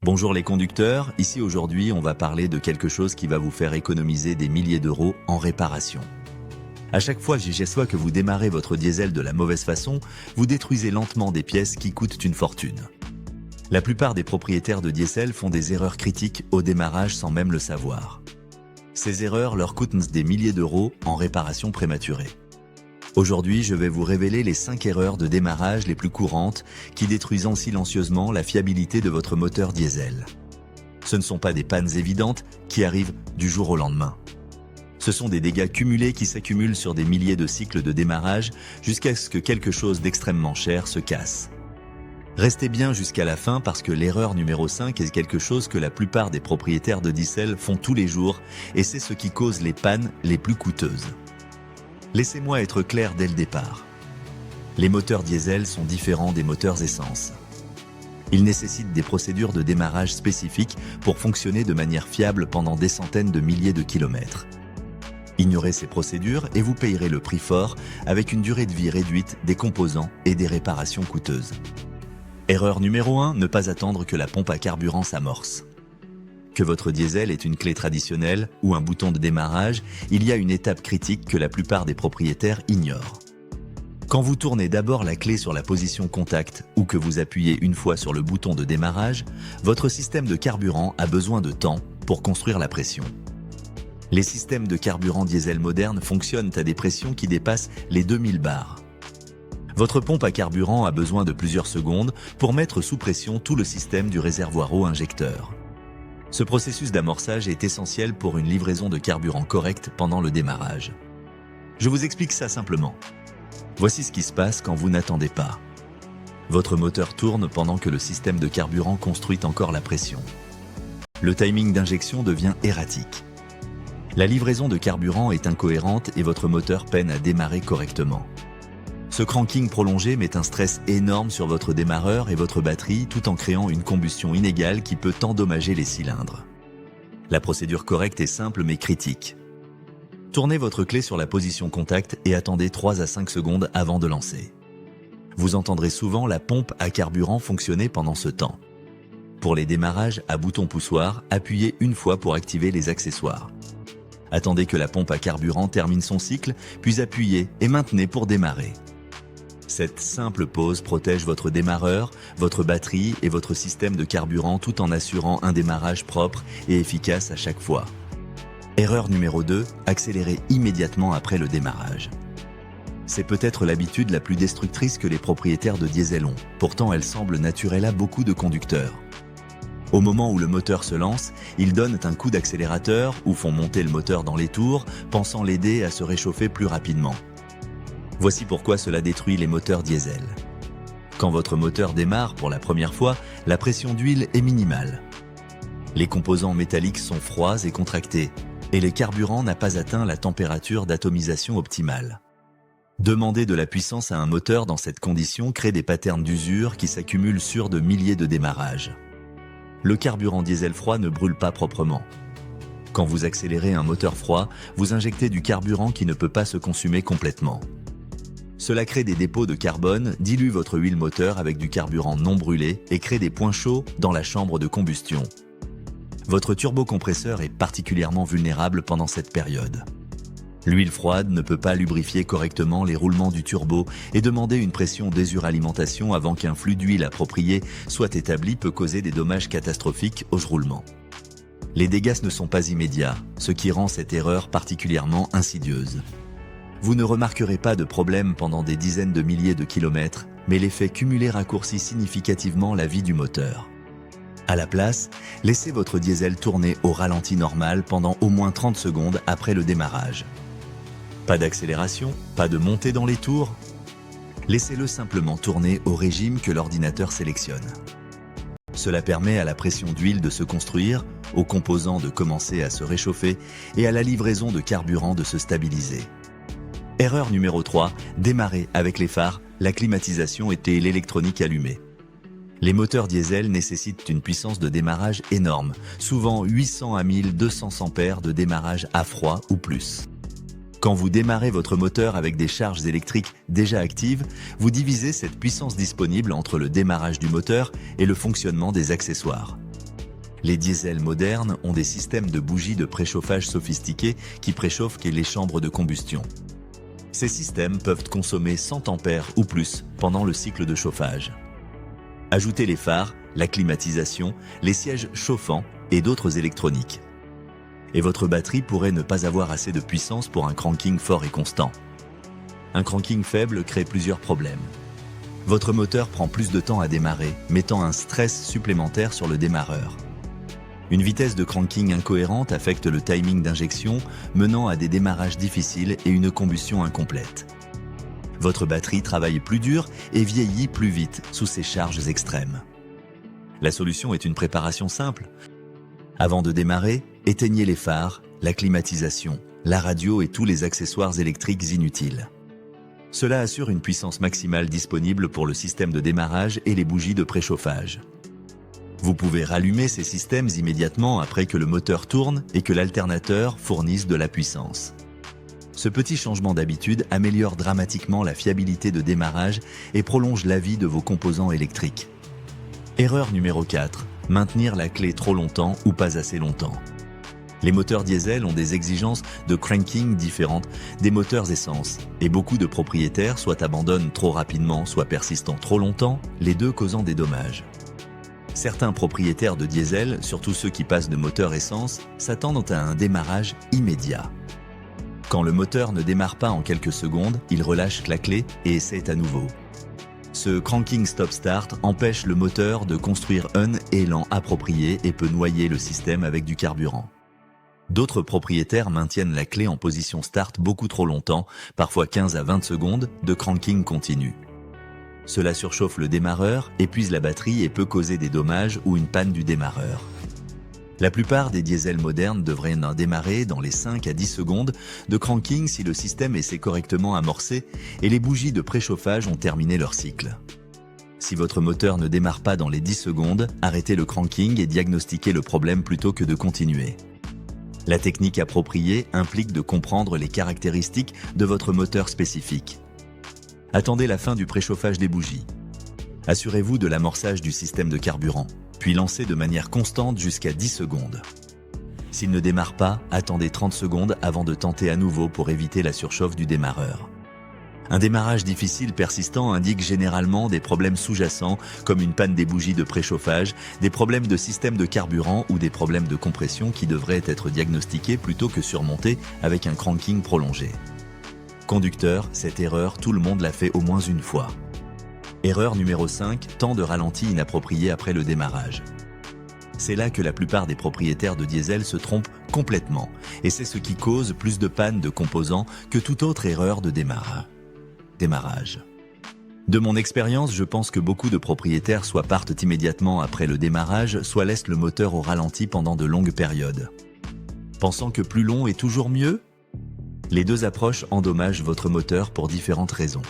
Bonjour les conducteurs, ici aujourd'hui on va parler de quelque chose qui va vous faire économiser des milliers d'euros en réparation. À chaque fois que vous démarrez votre diesel de la mauvaise façon, vous détruisez lentement des pièces qui coûtent une fortune. La plupart des propriétaires de diesel font des erreurs critiques au démarrage sans même le savoir. Ces erreurs leur coûtent des milliers d'euros en réparation prématurée. Aujourd'hui, je vais vous révéler les 5 erreurs de démarrage les plus courantes qui détruisent silencieusement la fiabilité de votre moteur diesel. Ce ne sont pas des pannes évidentes qui arrivent du jour au lendemain. Ce sont des dégâts cumulés qui s'accumulent sur des milliers de cycles de démarrage jusqu'à ce que quelque chose d'extrêmement cher se casse. Restez bien jusqu'à la fin parce que l'erreur numéro 5 est quelque chose que la plupart des propriétaires de diesel font tous les jours et c'est ce qui cause les pannes les plus coûteuses. Laissez-moi être clair dès le départ. Les moteurs diesel sont différents des moteurs essence. Ils nécessitent des procédures de démarrage spécifiques pour fonctionner de manière fiable pendant des centaines de milliers de kilomètres. Ignorez ces procédures et vous payerez le prix fort avec une durée de vie réduite des composants et des réparations coûteuses. Erreur numéro 1, ne pas attendre que la pompe à carburant s'amorce. Que votre diesel est une clé traditionnelle ou un bouton de démarrage, il y a une étape critique que la plupart des propriétaires ignorent. Quand vous tournez d'abord la clé sur la position contact ou que vous appuyez une fois sur le bouton de démarrage, votre système de carburant a besoin de temps pour construire la pression. Les systèmes de carburant diesel modernes fonctionnent à des pressions qui dépassent les 2000 bars. Votre pompe à carburant a besoin de plusieurs secondes pour mettre sous pression tout le système du réservoir eau injecteur. Ce processus d'amorçage est essentiel pour une livraison de carburant correcte pendant le démarrage. Je vous explique ça simplement. Voici ce qui se passe quand vous n'attendez pas. Votre moteur tourne pendant que le système de carburant construit encore la pression. Le timing d'injection devient erratique. La livraison de carburant est incohérente et votre moteur peine à démarrer correctement. Ce cranking prolongé met un stress énorme sur votre démarreur et votre batterie tout en créant une combustion inégale qui peut endommager les cylindres. La procédure correcte est simple mais critique. Tournez votre clé sur la position contact et attendez 3 à 5 secondes avant de lancer. Vous entendrez souvent la pompe à carburant fonctionner pendant ce temps. Pour les démarrages à bouton poussoir, appuyez une fois pour activer les accessoires. Attendez que la pompe à carburant termine son cycle, puis appuyez et maintenez pour démarrer. Cette simple pause protège votre démarreur, votre batterie et votre système de carburant tout en assurant un démarrage propre et efficace à chaque fois. Erreur numéro 2, accélérez immédiatement après le démarrage. C'est peut-être l'habitude la plus destructrice que les propriétaires de diesel ont, pourtant elle semble naturelle à beaucoup de conducteurs. Au moment où le moteur se lance, ils donnent un coup d'accélérateur ou font monter le moteur dans les tours, pensant l'aider à se réchauffer plus rapidement. Voici pourquoi cela détruit les moteurs diesel. Quand votre moteur démarre pour la première fois, la pression d'huile est minimale. Les composants métalliques sont froids et contractés, et le carburant n'a pas atteint la température d'atomisation optimale. Demander de la puissance à un moteur dans cette condition crée des patterns d'usure qui s'accumulent sur de milliers de démarrages. Le carburant diesel froid ne brûle pas proprement. Quand vous accélérez un moteur froid, vous injectez du carburant qui ne peut pas se consumer complètement. Cela crée des dépôts de carbone, dilue votre huile moteur avec du carburant non brûlé et crée des points chauds dans la chambre de combustion. Votre turbocompresseur est particulièrement vulnérable pendant cette période. L'huile froide ne peut pas lubrifier correctement les roulements du turbo et demander une pression désuralimentation avant qu'un flux d'huile approprié soit établi peut causer des dommages catastrophiques aux roulements. Les dégâts ne sont pas immédiats, ce qui rend cette erreur particulièrement insidieuse. Vous ne remarquerez pas de problème pendant des dizaines de milliers de kilomètres, mais l'effet cumulé raccourcit significativement la vie du moteur. À la place, laissez votre diesel tourner au ralenti normal pendant au moins 30 secondes après le démarrage. Pas d'accélération, pas de montée dans les tours. Laissez-le simplement tourner au régime que l'ordinateur sélectionne. Cela permet à la pression d'huile de se construire, aux composants de commencer à se réchauffer et à la livraison de carburant de se stabiliser. Erreur numéro 3, démarrer avec les phares, la climatisation et l'électronique allumée. Les moteurs diesel nécessitent une puissance de démarrage énorme, souvent 800 à 1200 ampères de démarrage à froid ou plus. Quand vous démarrez votre moteur avec des charges électriques déjà actives, vous divisez cette puissance disponible entre le démarrage du moteur et le fonctionnement des accessoires. Les diesels modernes ont des systèmes de bougies de préchauffage sophistiqués qui préchauffent les chambres de combustion. Ces systèmes peuvent consommer 100 ampères ou plus pendant le cycle de chauffage. Ajoutez les phares, la climatisation, les sièges chauffants et d'autres électroniques. Et votre batterie pourrait ne pas avoir assez de puissance pour un cranking fort et constant. Un cranking faible crée plusieurs problèmes. Votre moteur prend plus de temps à démarrer, mettant un stress supplémentaire sur le démarreur. Une vitesse de cranking incohérente affecte le timing d'injection, menant à des démarrages difficiles et une combustion incomplète. Votre batterie travaille plus dur et vieillit plus vite sous ces charges extrêmes. La solution est une préparation simple. Avant de démarrer, éteignez les phares, la climatisation, la radio et tous les accessoires électriques inutiles. Cela assure une puissance maximale disponible pour le système de démarrage et les bougies de préchauffage. Vous pouvez rallumer ces systèmes immédiatement après que le moteur tourne et que l'alternateur fournisse de la puissance. Ce petit changement d'habitude améliore dramatiquement la fiabilité de démarrage et prolonge la vie de vos composants électriques. Erreur numéro 4. Maintenir la clé trop longtemps ou pas assez longtemps. Les moteurs diesel ont des exigences de cranking différentes des moteurs essence et beaucoup de propriétaires soit abandonnent trop rapidement, soit persistent trop longtemps, les deux causant des dommages. Certains propriétaires de diesel, surtout ceux qui passent de moteur essence, s'attendent à un démarrage immédiat. Quand le moteur ne démarre pas en quelques secondes, ils relâchent la clé et essaient à nouveau. Ce cranking stop-start empêche le moteur de construire un élan approprié et peut noyer le système avec du carburant. D'autres propriétaires maintiennent la clé en position start beaucoup trop longtemps, parfois 15 à 20 secondes de cranking continu. Cela surchauffe le démarreur, épuise la batterie et peut causer des dommages ou une panne du démarreur. La plupart des diesels modernes devraient démarrer dans les 5 à 10 secondes de cranking si le système s'est correctement amorcé et les bougies de préchauffage ont terminé leur cycle. Si votre moteur ne démarre pas dans les 10 secondes, arrêtez le cranking et diagnostiquez le problème plutôt que de continuer. La technique appropriée implique de comprendre les caractéristiques de votre moteur spécifique. Attendez la fin du préchauffage des bougies. Assurez-vous de l'amorçage du système de carburant, puis lancez de manière constante jusqu'à 10 secondes. S'il ne démarre pas, attendez 30 secondes avant de tenter à nouveau pour éviter la surchauffe du démarreur. Un démarrage difficile persistant indique généralement des problèmes sous-jacents comme une panne des bougies de préchauffage, des problèmes de système de carburant ou des problèmes de compression qui devraient être diagnostiqués plutôt que surmontés avec un cranking prolongé. Conducteur, cette erreur, tout le monde l'a fait au moins une fois. Erreur numéro 5, temps de ralenti inapproprié après le démarrage. C'est là que la plupart des propriétaires de diesel se trompent complètement, et c'est ce qui cause plus de pannes de composants que toute autre erreur de démarrage. De mon expérience, je pense que beaucoup de propriétaires soit partent immédiatement après le démarrage, soit laissent le moteur au ralenti pendant de longues périodes. Pensant que plus long est toujours mieux ? Les deux approches endommagent votre moteur pour différentes raisons.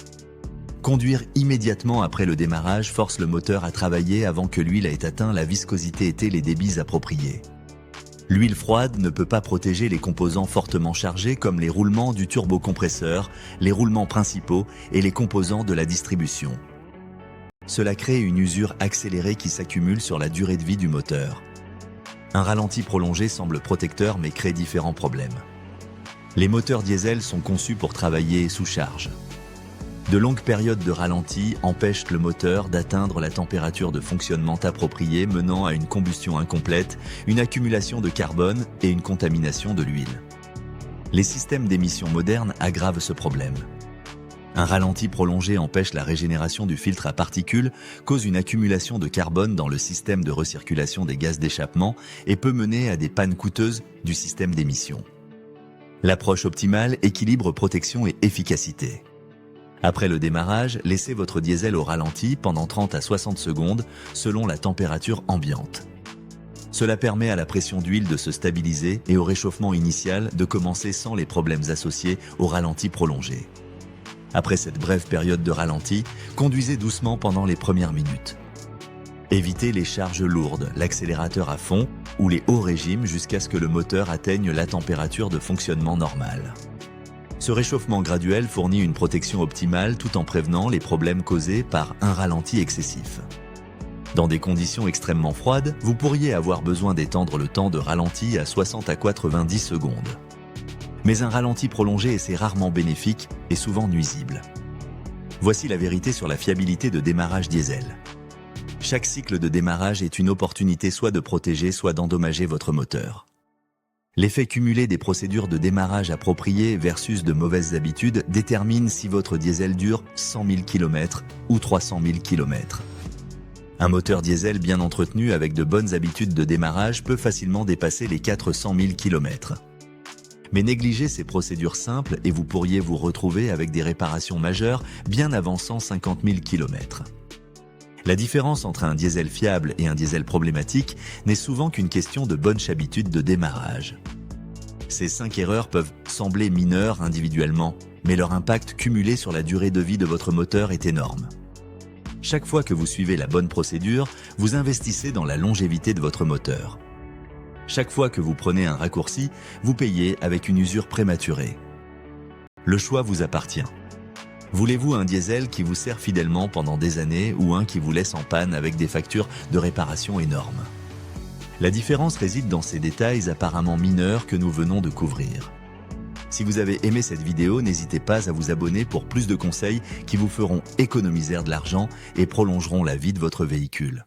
Conduire immédiatement après le démarrage force le moteur à travailler avant que l'huile ait atteint la viscosité et les débits appropriés. L'huile froide ne peut pas protéger les composants fortement chargés comme les roulements du turbocompresseur, les roulements principaux et les composants de la distribution. Cela crée une usure accélérée qui s'accumule sur la durée de vie du moteur. Un ralenti prolongé semble protecteur mais crée différents problèmes. Les moteurs diesel sont conçus pour travailler sous charge. De longues périodes de ralenti empêchent le moteur d'atteindre la température de fonctionnement appropriée, menant à une combustion incomplète, une accumulation de carbone et une contamination de l'huile. Les systèmes d'émission modernes aggravent ce problème. Un ralenti prolongé empêche la régénération du filtre à particules, cause une accumulation de carbone dans le système de recirculation des gaz d'échappement et peut mener à des pannes coûteuses du système d'émission. L'approche optimale équilibre protection et efficacité. Après le démarrage, laissez votre diesel au ralenti pendant 30 à 60 secondes selon la température ambiante. Cela permet à la pression d'huile de se stabiliser et au réchauffement initial de commencer sans les problèmes associés au ralenti prolongé. Après cette brève période de ralenti, conduisez doucement pendant les premières minutes. Évitez les charges lourdes, l'accélérateur à fond ou les hauts régimes jusqu'à ce que le moteur atteigne la température de fonctionnement normale. Ce réchauffement graduel fournit une protection optimale tout en prévenant les problèmes causés par un ralenti excessif. Dans des conditions extrêmement froides, vous pourriez avoir besoin d'étendre le temps de ralenti à 60 à 90 secondes. Mais un ralenti prolongé est rarement bénéfique et souvent nuisible. Voici la vérité sur la fiabilité de démarrage diesel. Chaque cycle de démarrage est une opportunité soit de protéger, soit d'endommager votre moteur. L'effet cumulé des procédures de démarrage appropriées versus de mauvaises habitudes détermine si votre diesel dure 100 000 km ou 300 000 km. Un moteur diesel bien entretenu avec de bonnes habitudes de démarrage peut facilement dépasser les 400 000 km. Mais négligez ces procédures simples et vous pourriez vous retrouver avec des réparations majeures bien avant 150 000 km. La différence entre un diesel fiable et un diesel problématique n'est souvent qu'une question de bonnes habitudes de démarrage. Ces 5 erreurs peuvent sembler mineures individuellement, mais leur impact cumulé sur la durée de vie de votre moteur est énorme. Chaque fois que vous suivez la bonne procédure, vous investissez dans la longévité de votre moteur. Chaque fois que vous prenez un raccourci, vous payez avec une usure prématurée. Le choix vous appartient. Voulez-vous un diesel qui vous sert fidèlement pendant des années ou un qui vous laisse en panne avec des factures de réparation énormes? La différence réside dans ces détails apparemment mineurs que nous venons de couvrir. Si vous avez aimé cette vidéo, n'hésitez pas à vous abonner pour plus de conseils qui vous feront économiser de l'argent et prolongeront la vie de votre véhicule.